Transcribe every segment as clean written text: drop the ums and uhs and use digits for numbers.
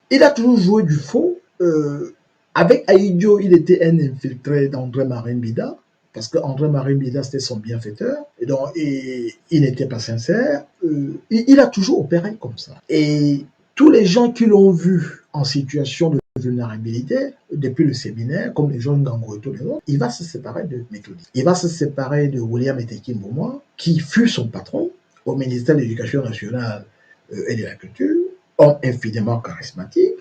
Il a toujours joué du faux. Avec Aïdjo, il était un infiltré d'André Marine Bida, parce qu'André Marine Bida, c'était son bienfaiteur, et il n'était pas sincère. Il a toujours opéré comme ça. Et tous les gens qui l'ont vu en situation de vulnérabilité, depuis le séminaire, comme les jeunes Gango et tous les autres, il va se séparer de Méthodi. Il va se séparer de William Eteki Mboumoua, qui fut son patron au ministère de l'Éducation nationale et de la Culture, homme infiniment charismatique,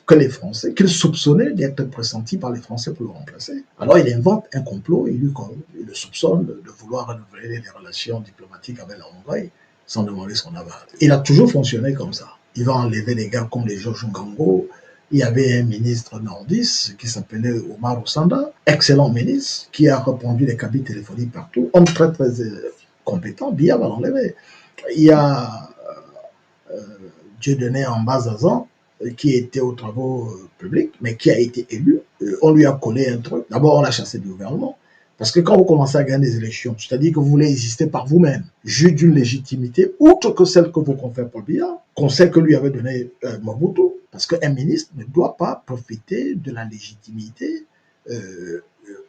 que les Français, qu'il soupçonnait d'être pressenti par les Français pour le remplacer. Alors il invente un complot et lui, il le soupçonne de vouloir renouveler les relations diplomatiques avec la Hongrie sans demander son aval. Il a toujours fonctionné comme ça. Il va enlever des gars comme les Georges Ngango. Il y avait un ministre nordiste qui s'appelait Omar Ossanda, excellent ministre, qui a répondu les cabines téléphoniques partout, homme très très compétent, Biya va l'enlever. Il y a Dieudonné Ambazazan, qui était aux travaux publics, mais qui a été élu. On lui a collé un truc. D'abord, on l'a chassé du gouvernement. Parce que quand vous commencez à gagner des élections, c'est-à-dire que vous voulez exister par vous-même, juste d'une légitimité, outre que celle que vous confère Paul Biya, conseil que lui avait donné Mobutu, parce qu'un ministre ne doit pas profiter de la légitimité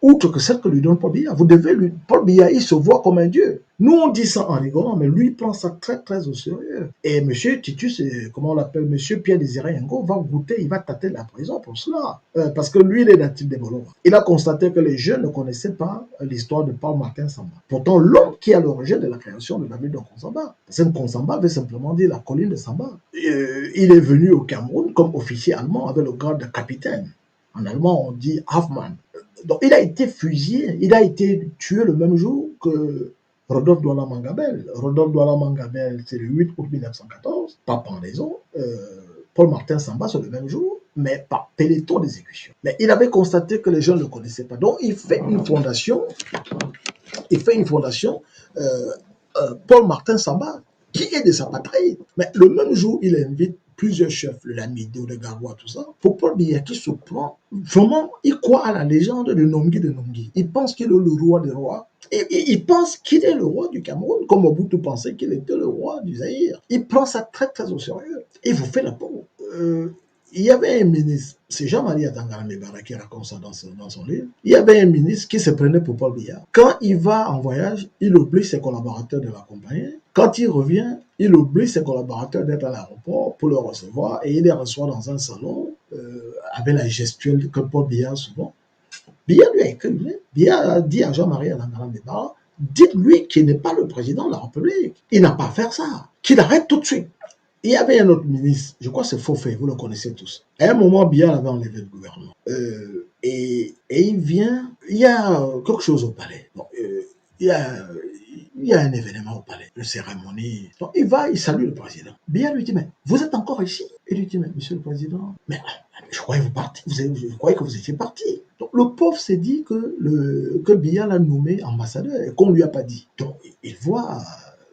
outre que celle que lui donne Paul Biya. Vous devez lui, Paul Biya, il se voit comme un dieu. Nous, on dit ça en rigolant, mais lui, il prend ça très, très au sérieux. Et M. Titus, comment on l'appelle, M. Pierre-Désiré Ngo, va goûter, il va tâter la prison pour cela. Parce que lui, il est natif des Bolova. Il a constaté que les jeunes ne connaissaient pas l'histoire de Paul Martin Samba. Pourtant, l'homme qui est à l'origine de la création de la ville de Konsamba. Parce que Konsamba veut simplement dire la colline de Samba. Il est venu au Cameroun comme officier allemand avec le grade de capitaine. En allemand, on dit Hoffmann. Donc, il a été fusillé, il a été tué le même jour que Rodolphe Douala Mangabel. Rodolphe Douala Mangabel, c'est le 8 août 1914, par pendaison. Paul Martin Samba, c'est le même jour, mais par peloton d'exécution. Mais il avait constaté que les gens ne le connaissaient pas. Donc, il fait une fondation, Paul Martin Samba, qui est de sa patrie. Mais le même jour, il invite plusieurs chefs, le Lamido, le Garoua, tout ça, pour Paul Biya qui se prend. Vraiment, il croit à la légende de Nongi de Nongi. Il pense qu'il est le roi des rois. Et il pense qu'il est le roi du Cameroun, comme Mobutu pensait qu'il était le roi du Zaïre. Il prend ça très, très au sérieux. Et vous fait la peau. Il y avait un ministre, c'est Jean-Marie Atangana Mebara qui raconte ça dans son livre. Il y avait un ministre qui se prenait pour Paul Biya. Quand il va en voyage, il oblige ses collaborateurs de l'accompagner. Quand il revient, il oblige ses collaborateurs d'être à l'aéroport pour le recevoir et il les reçoit dans un salon avec la gestuelle que Paul Biya a souvent. Biya lui a écrit, Biya a dit à Jean-Marie Atangana Mebara, dites-lui qu'il n'est pas le président de la République. Il n'a pas à faire ça. Qu'il arrête tout de suite. Il y avait un autre ministre, je crois que c'est Fofé, vous le connaissez tous. À un moment, Biya avait enlevé le gouvernement. Et il vient, il y a quelque chose au palais. Bon, il y a un événement au palais, une cérémonie. Donc, il va, il salue le président. Biya lui dit, mais vous êtes encore ici? Il lui dit, mais monsieur le président, mais je croyais je croyais que vous étiez parti. Donc, le pauvre s'est dit que Biya l'a nommé ambassadeur et qu'on ne lui a pas dit. Donc, il voit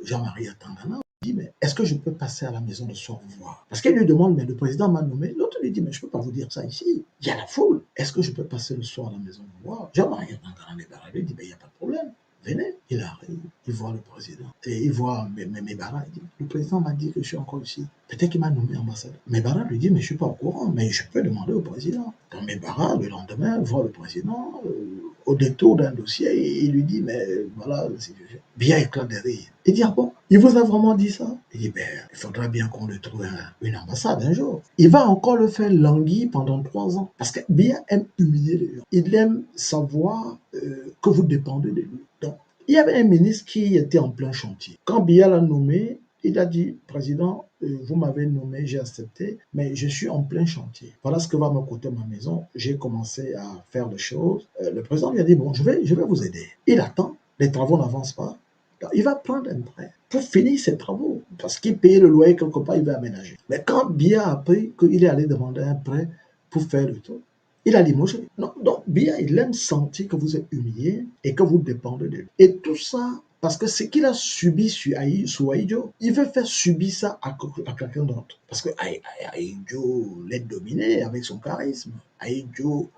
Jean-Marie Atangana. Il dit, mais est-ce que je peux passer à la maison le soir vous voir? Parce qu'il lui demande, mais le président m'a nommé. L'autre lui dit, mais je ne peux pas vous dire ça ici. Il y a la foule. Est-ce que je peux passer le soir à la maison vous voir? Jean-Marie Atangana lui dit, mais il n'y a pas de problème. Venez. Il arrive, il voit le président. Et il voit Mebara. Il dit, le président m'a dit que je suis encore ici. Peut-être qu'il m'a nommé ambassadeur. Mebara lui dit, mais je ne suis pas au courant, mais je peux demander au président. Quand Mebara, le lendemain, voit le président au détour d'un dossier, et il lui dit, mais voilà, bien éclat de rire. Il dit, ah bon, il vous a vraiment dit ça? Il dit, ben, il faudra bien qu'on lui trouve une ambassade un jour. Il va encore le faire languir pendant 3 ans. Parce que Biya aime humilier les gens. Il aime savoir que vous dépendez de lui. Donc, il y avait un ministre qui était en plein chantier. Quand Biya l'a nommé, il a dit, président, vous m'avez nommé, j'ai accepté, mais je suis en plein chantier. Voilà ce que va me coûter ma maison. J'ai commencé à faire des choses. Le président lui a dit, bon, je vais vous aider. Il attend, les travaux n'avancent pas. Donc, il va prendre un prêt pour finir ses travaux, parce qu'il payait le loyer quelque part, il va aménager. Mais quand Biya a appris qu'il est allé demander un prêt pour faire le tour, il a limogé. Non, donc Biya, il aime sentir que vous êtes humilié et que vous dépendez de lui. Et tout ça, parce que ce qu'il a subi sur Aïdjo, il veut faire subir ça à quelqu'un d'autre. Parce que Aïdjo l'est dominé avec son charisme. Aïdjo,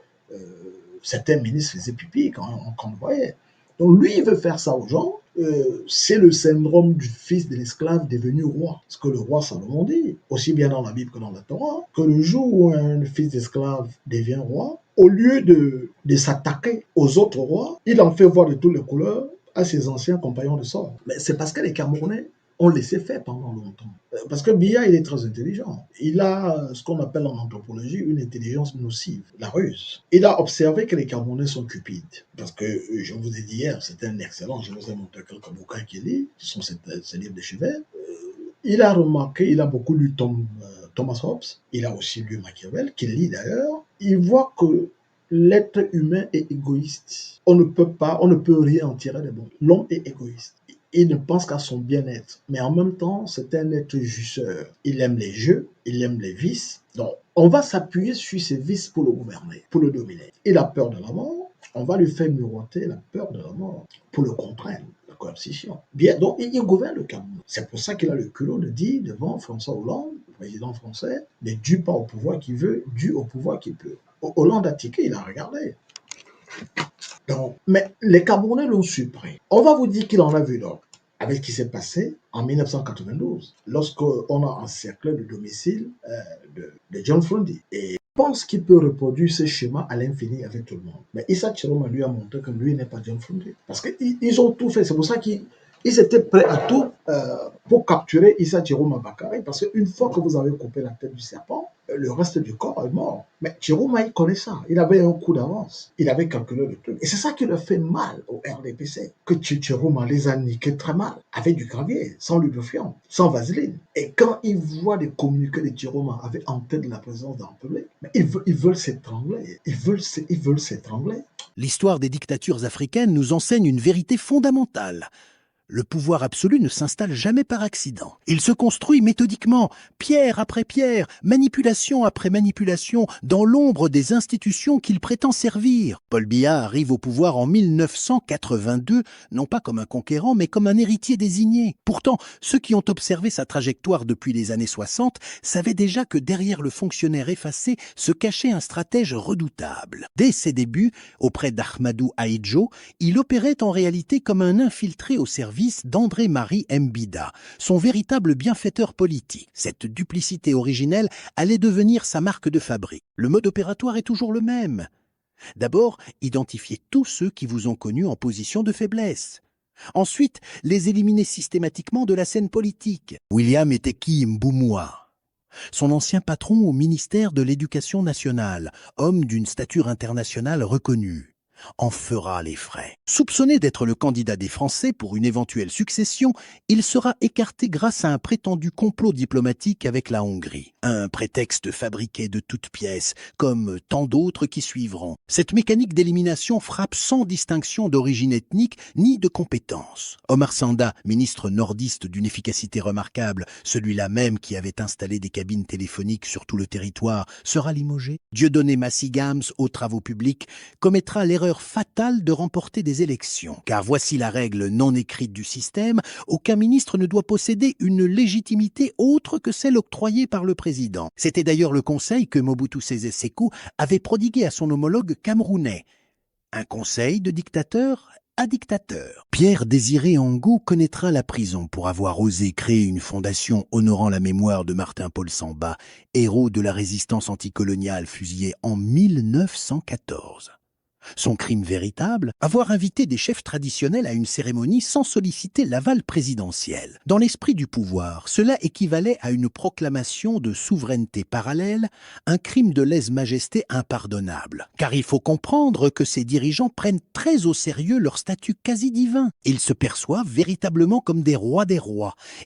certains ministres faisaient pipi quand on le voyait. Donc lui, il veut faire ça aux gens c'est le syndrome du fils de l'esclave devenu roi. Ce que le roi Salomon dit, aussi bien dans la Bible que dans la Torah, que le jour où un fils d'esclave devient roi, au lieu de s'attaquer aux autres rois, il en fait voir de toutes les couleurs à ses anciens compagnons de sort. Mais c'est parce que les Camerounais ont laissé faire pendant longtemps. Parce que Biya, il est très intelligent. Il a ce qu'on appelle en anthropologie une intelligence nocive, la ruse. Il a observé que les Camerounais sont cupides. Parce que, je vous ai dit hier, c'était un excellent, je vous ai montré quelques bouquins qu'il lit, qui sont ces livres de chevet. Il a remarqué, il a beaucoup lu Thomas Hobbes, il a aussi lu Machiavel, qu'il lit d'ailleurs. Il voit que l'être humain est égoïste. On ne peut rien en tirer de bon. L'homme est égoïste. Il ne pense qu'à son bien-être. Mais en même temps, c'est un être jouisseur. Il aime les jeux, il aime les vices. Donc, on va s'appuyer sur ces vices pour le gouverner, pour le dominer. Il a peur de la mort. On va lui faire miroiter la peur de la mort pour le contraindre, la coercition. Bien, donc il gouverne le Cameroun. C'est pour ça qu'il a le culot de dire devant François Hollande, le président français, ne due pas au pouvoir qu'il veut, due au pouvoir qu'il peut. Hollande a tiqué, il a regardé. Donc, mais les Camerounais l'ont surpris. On va vous dire qu'il en a vu d'autres. Avec ce qui s'est passé en 1992, lorsqu'on a encerclé le domicile de John Frondi. Et pense qu'il peut reproduire ce schéma à l'infini avec tout le monde. Mais Issa Chiroma lui a montré que lui n'est pas John Frondi. Parce qu'ils ont tout fait. C'est pour ça qu'ils étaient prêts à tout pour capturer Issa Chiroma Bakary. Parce qu'une fois que vous avez coupé la tête du serpent, le reste du corps est mort. Mais Chiroma, il connaît ça. Il avait un coup d'avance. Il avait calculé le truc. Et c'est ça qui leur fait mal au RDPC. Que Chiroma les a niqués très mal. Avec du gravier, sans lubrifiant, sans vaseline. Et quand ils voient des communiqués de Chiroma avec en tête de la présidence de la République, ils veulent s'étrangler. Ils veulent s'étrangler. L'histoire des dictatures africaines nous enseigne une vérité fondamentale. Le pouvoir absolu ne s'installe jamais par accident. Il se construit méthodiquement, pierre après pierre, manipulation après manipulation, dans l'ombre des institutions qu'il prétend servir. Paul Biya arrive au pouvoir en 1982, non pas comme un conquérant, mais comme un héritier désigné. Pourtant, ceux qui ont observé sa trajectoire depuis les années 60 savaient déjà que derrière le fonctionnaire effacé se cachait un stratège redoutable. Dès ses débuts, auprès d'Ahmadou Ahidjo, il opérait en réalité comme un infiltré au service d'André-Marie Mbida, son véritable bienfaiteur politique. Cette duplicité originelle allait devenir sa marque de fabrique. Le mode opératoire est toujours le même. D'abord, identifiez tous ceux qui vous ont connu en position de faiblesse. Ensuite, les éliminer systématiquement de la scène politique. William Eteki Mboumoua, son ancien patron au ministère de l'Éducation nationale, homme d'une stature internationale reconnue, en fera les frais. Soupçonné d'être le candidat des Français pour une éventuelle succession, il sera écarté grâce à un prétendu complot diplomatique avec la Hongrie. Un prétexte fabriqué de toutes pièces, comme tant d'autres qui suivront. Cette mécanique d'élimination frappe sans distinction d'origine ethnique ni de compétence. Omar Sanda, ministre nordiste d'une efficacité remarquable, celui-là même qui avait installé des cabines téléphoniques sur tout le territoire, sera limogé. Dieudonné Massigams, aux travaux publics, commettra l'erreur fatale de remporter des élections. Car voici la règle non écrite du système, aucun ministre ne doit posséder une légitimité autre que celle octroyée par le président. C'était d'ailleurs le conseil que Mobutu Sese Seko avait prodigué à son homologue camerounais. Un conseil de dictateur à dictateur. Pierre Désiré Angot connaîtra la prison pour avoir osé créer une fondation honorant la mémoire de Martin-Paul Samba, héros de la résistance anticoloniale fusillé en 1914. Son crime véritable, avoir invité des chefs traditionnels à une cérémonie sans solliciter l'aval présidentiel. Dans l'esprit du pouvoir, cela équivalait à une proclamation de souveraineté parallèle, un crime de lèse-majesté impardonnable. Car il faut comprendre que ces dirigeants prennent très au sérieux leur statut quasi divin. Ils se perçoivent véritablement comme des rois,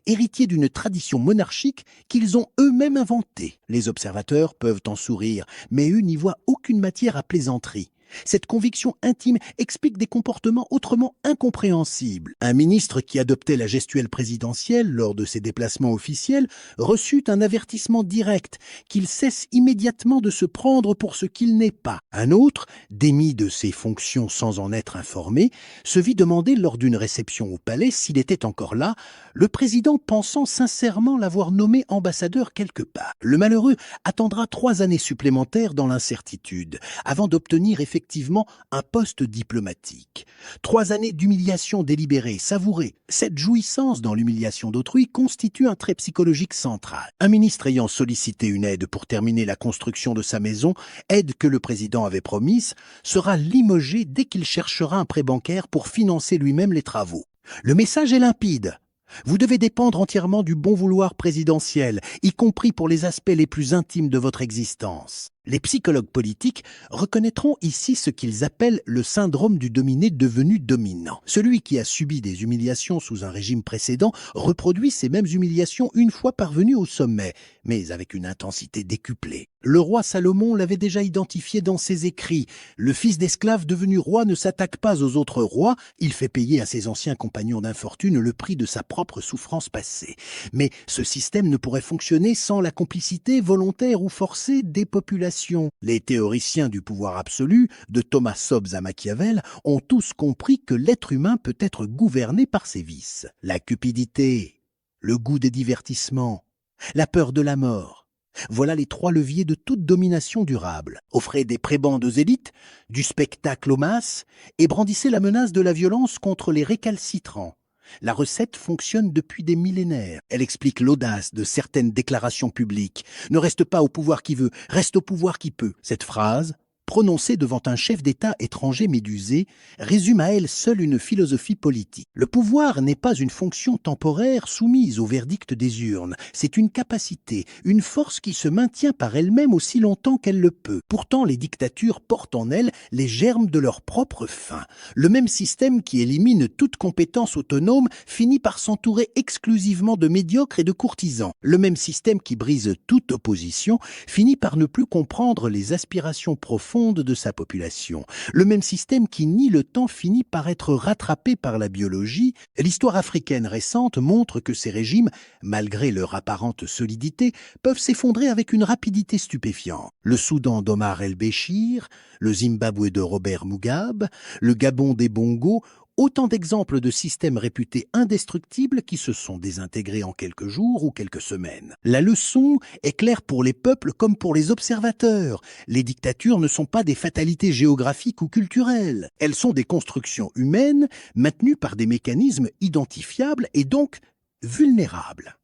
héritiers d'une tradition monarchique qu'ils ont eux-mêmes inventée. Les observateurs peuvent en sourire, mais eux n'y voient aucune matière à plaisanterie. Cette conviction intime explique des comportements autrement incompréhensibles. Un ministre qui adoptait la gestuelle présidentielle lors de ses déplacements officiels reçut un avertissement direct qu'il cesse immédiatement de se prendre pour ce qu'il n'est pas. Un autre, démis de ses fonctions sans en être informé, se vit demander lors d'une réception au palais s'il était encore là, le président pensant sincèrement l'avoir nommé ambassadeur quelque part. Le malheureux attendra 3 années supplémentaires dans l'incertitude, avant d'obtenir effectivement effectivement un poste diplomatique. 3 années d'humiliation délibérée, savourée. Cette jouissance dans l'humiliation d'autrui constitue un trait psychologique central. Un ministre ayant sollicité une aide pour terminer la construction de sa maison, aide que le président avait promise, sera limogé dès qu'il cherchera un prêt bancaire pour financer lui-même les travaux. Le message est limpide. Vous devez dépendre entièrement du bon vouloir présidentiel, y compris pour les aspects les plus intimes de votre existence. Les psychologues politiques reconnaîtront ici ce qu'ils appellent le syndrome du dominé devenu dominant. Celui qui a subi des humiliations sous un régime précédent reproduit ces mêmes humiliations une fois parvenu au sommet, mais avec une intensité décuplée. Le roi Salomon l'avait déjà identifié dans ses écrits. Le fils d'esclave devenu roi ne s'attaque pas aux autres rois, il fait payer à ses anciens compagnons d'infortune le prix de sa propre souffrance passée. Mais ce système ne pourrait fonctionner sans la complicité volontaire ou forcée des populations. Les théoriciens du pouvoir absolu, de Thomas Hobbes à Machiavel, ont tous compris que l'être humain peut être gouverné par ses vices. La cupidité, le goût des divertissements, la peur de la mort. Voilà les 3 leviers de toute domination durable. Offrez des prébendes aux élites, du spectacle aux masses, et brandissez la menace de la violence contre les récalcitrants. La recette fonctionne depuis des millénaires. Elle explique l'audace de certaines déclarations publiques. Ne reste pas au pouvoir qui veut, reste au pouvoir qui peut. Cette phrase, prononcée devant un chef d'État étranger médusé, résume à elle seule une philosophie politique. Le pouvoir n'est pas une fonction temporaire soumise au verdict des urnes. C'est une capacité, une force qui se maintient par elle-même aussi longtemps qu'elle le peut. Pourtant, les dictatures portent en elles les germes de leur propre fin. Le même système qui élimine toute compétence autonome finit par s'entourer exclusivement de médiocres et de courtisans. Le même système qui brise toute opposition finit par ne plus comprendre les aspirations profondes de sa population. Le même système qui nie le temps finit par être rattrapé par la biologie. L'histoire africaine récente montre que ces régimes, malgré leur apparente solidité, peuvent s'effondrer avec une rapidité stupéfiante. Le Soudan d'Omar el-Béchir, le Zimbabwe de Robert Mugabe, le Gabon des Bongo, autant d'exemples de systèmes réputés indestructibles qui se sont désintégrés en quelques jours ou quelques semaines. La leçon est claire pour les peuples comme pour les observateurs. Les dictatures ne sont pas des fatalités géographiques ou culturelles. Elles sont des constructions humaines maintenues par des mécanismes identifiables et donc vulnérables.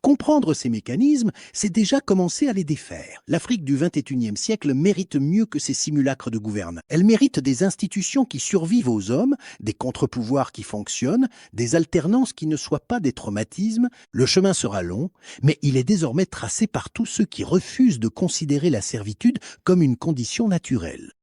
Comprendre ces mécanismes, c'est déjà commencer à les défaire. L'Afrique du XXIe siècle mérite mieux que ces simulacres de gouverne. Elle mérite des institutions qui survivent aux hommes, des contre-pouvoirs qui fonctionnent, des alternances qui ne soient pas des traumatismes. Le chemin sera long, mais il est désormais tracé par tous ceux qui refusent de considérer la servitude comme une condition naturelle.